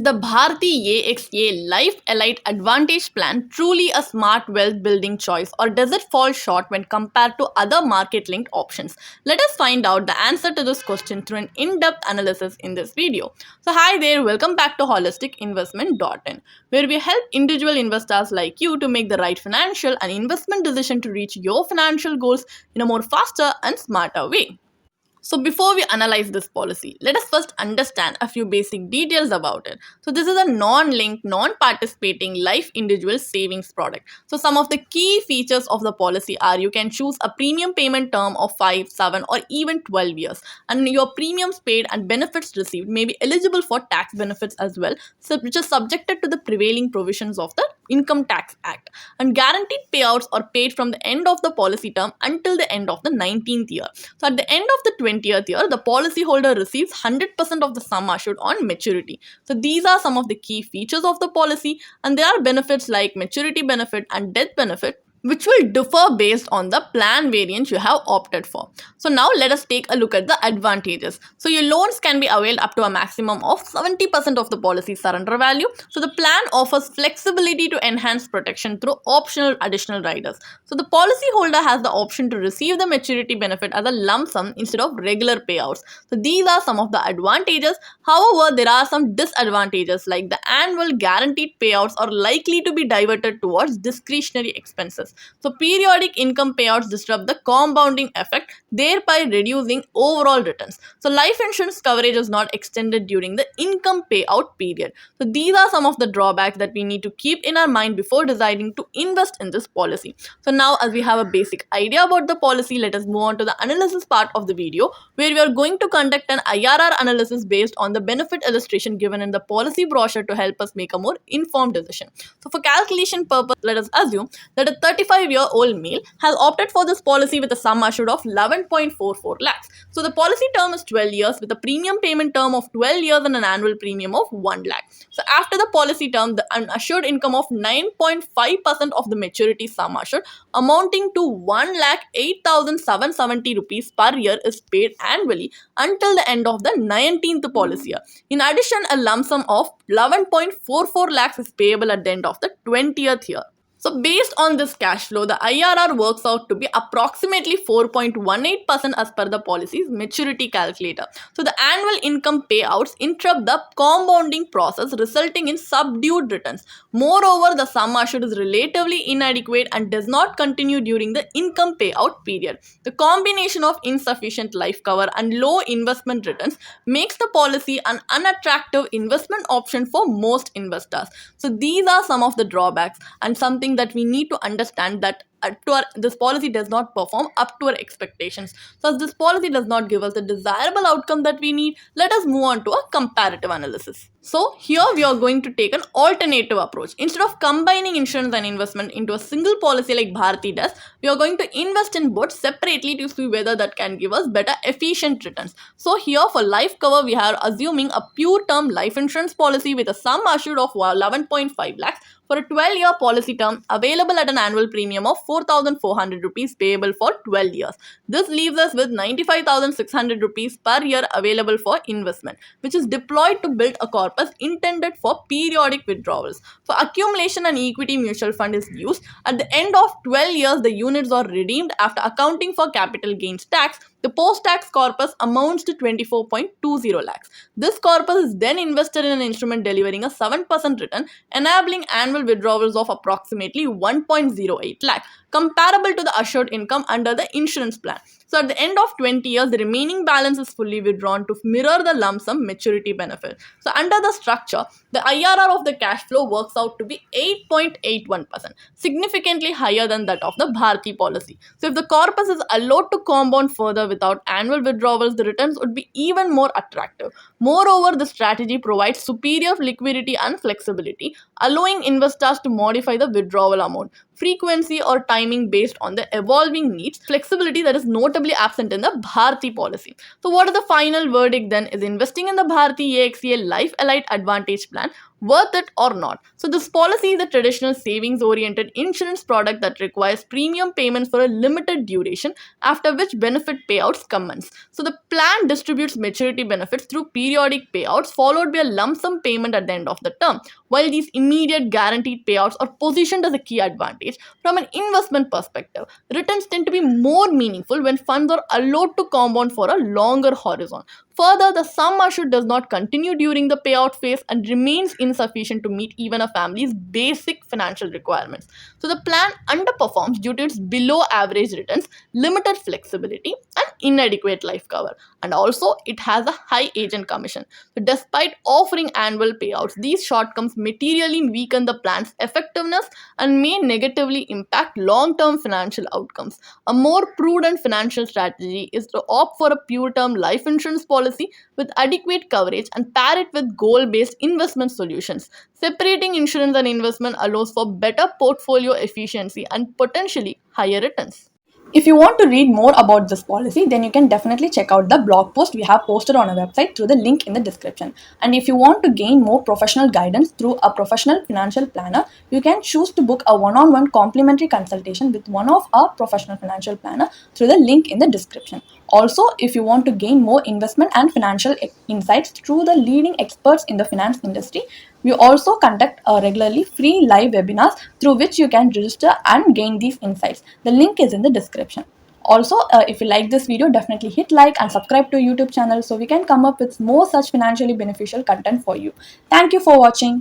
the Bharti AXA Life Elite Advantage Plan truly a smart wealth building choice, or does it fall short when compared to other market linked options? Let us find out the answer to this question through an in depth analysis in this video. So, hi there, welcome back to holisticinvestment.in, where we help individual investors like you to make the right financial and investment decision to reach your financial goals in a more faster and smarter way. So before we analyze this policy, let us first understand a few basic details about it. So this is a non-linked, non-participating life individual savings product. So some of the key features of the policy are you can choose a premium payment term of 5, 7 or even 12 years, and your premiums paid and benefits received may be eligible for tax benefits as well, so which is subjected to the prevailing provisions of the Income Tax Act, and guaranteed payouts are paid from the end of the policy term until the end of the 19th year. So at the end of the 20th year, the policyholder receives 100% of the sum assured on maturity. So these are some of the key features of the policy, and there are benefits like maturity benefit and death benefit, which will differ based on the plan variant you have opted for. So now let us take a look at the advantages. So your loans can be availed up to a maximum of 70% of the policy surrender value. So the plan offers flexibility to enhance protection through optional additional riders. So the policyholder has the option to receive the maturity benefit as a lump sum instead of regular payouts. So these are some of the advantages. However, there are some disadvantages like the annual guaranteed payouts are likely to be diverted towards discretionary expenses. So periodic income payouts disrupt the compounding effect, thereby reducing overall returns. So life insurance coverage is not extended during the income payout period. So these are some of the drawbacks that we need to keep in our mind before deciding to invest in this policy. So now, as we have a basic idea about the policy, let us move on to the analysis part of the video, where we are going to conduct an IRR analysis based on the benefit illustration given in the policy brochure to help us make a more informed decision. So for calculation purpose, let us assume that a 35-year-old male has opted for this policy with a sum assured of 11.44 lakhs. So the policy term is 12 years with a premium payment term of 12 years and an annual premium of 1 lakh. So after the policy term, the assured income of 9.5% of the maturity sum assured amounting to 1,08,770 rupees per year is paid annually until the end of the 19th policy year. In addition, a lump sum of 11.44 lakhs is payable at the end of the 20th year. So based on this cash flow, the IRR works out to be approximately 4.18% as per the policy's maturity calculator. So the annual income payouts interrupt the compounding process, resulting in subdued returns. Moreover, the sum assured is relatively inadequate and does not continue during the income payout period. The combination of insufficient life cover and low investment returns makes the policy an unattractive investment option for most investors. So these are some of the drawbacks and something that we need to understand, that this policy does not perform up to our expectations. So as this policy does not give us the desirable outcome that we need, let us move on to a comparative analysis. So here we are going to take an alternative approach. Instead of combining insurance and investment into a single policy like Bharti does, we are going to invest in both separately to see whether that can give us better efficient returns. So here for life cover, we are assuming a pure term life insurance policy with a sum assured of 11.5 lakhs for a 12-year policy term available at an annual premium of 4,400 rupees payable for 12 years. This leaves us with 95,600 rupees per year available for investment, which is deployed to build a corpus intended for periodic withdrawals. For accumulation, and equity mutual fund is used. At the end of 12 years, the units are redeemed after accounting for capital gains tax. The post-tax corpus amounts to 24.20 lakhs. This corpus is then invested in an instrument delivering a 7% return, enabling annual withdrawals of approximately 1.08 lakh, comparable to the assured income under the insurance plan. So at the end of 20 years, the remaining balance is fully withdrawn to mirror the lump sum maturity benefit. So under the structure, the IRR of the cash flow works out to be 8.81%, significantly higher than that of the Bharti policy. So if the corpus is allowed to compound further without annual withdrawals, the returns would be even more attractive. Moreover, the strategy provides superior liquidity and flexibility, allowing investors to modify the withdrawal amount, frequency or timing based on the evolving needs, flexibility that is notably absent in the Bharti policy. So what is the final verdict then? Is investing in the Bharti AXA Life Elite Advantage Plan worth it or not. So this policy is a traditional savings oriented insurance product that requires premium payments for a limited duration, after which benefit payouts commence. So the plan distributes maturity benefits through periodic payouts followed by a lump sum payment at the end of the term. While these immediate guaranteed payouts are positioned as a key advantage from an investment perspective, returns tend to be more meaningful when funds are allowed to compound for a longer horizon. Further, the sum assured does not continue during the payout phase and remains insufficient to meet even a family's basic financial requirements. So, the plan underperforms due to its below average returns, limited flexibility, and inadequate life cover. And also, it has a high agent commission. So, despite offering annual payouts, these shortcomings materially weaken the plan's effectiveness and may negatively impact long term financial outcomes. A more prudent financial strategy is to opt for a pure term life insurance policy with adequate coverage and pair it with goal based investment solutions. Separating insurance and investment allows for better portfolio efficiency and potentially higher returns. If you want to read more about this policy, then you can definitely check out the blog post we have posted on our website through the link in the description. And if you want to gain more professional guidance through a professional financial planner, you can choose to book a one-on-one complimentary consultation with one of our professional financial planner through the link in the description. Also, if you want to gain more investment and financial insights through the leading experts in the finance industry, we also conduct regularly free live webinars through which you can register and gain these insights. The link is in the description. Also, if you like this video, definitely hit like and subscribe to our YouTube channel so we can come up with more such financially beneficial content for you. Thank you for watching.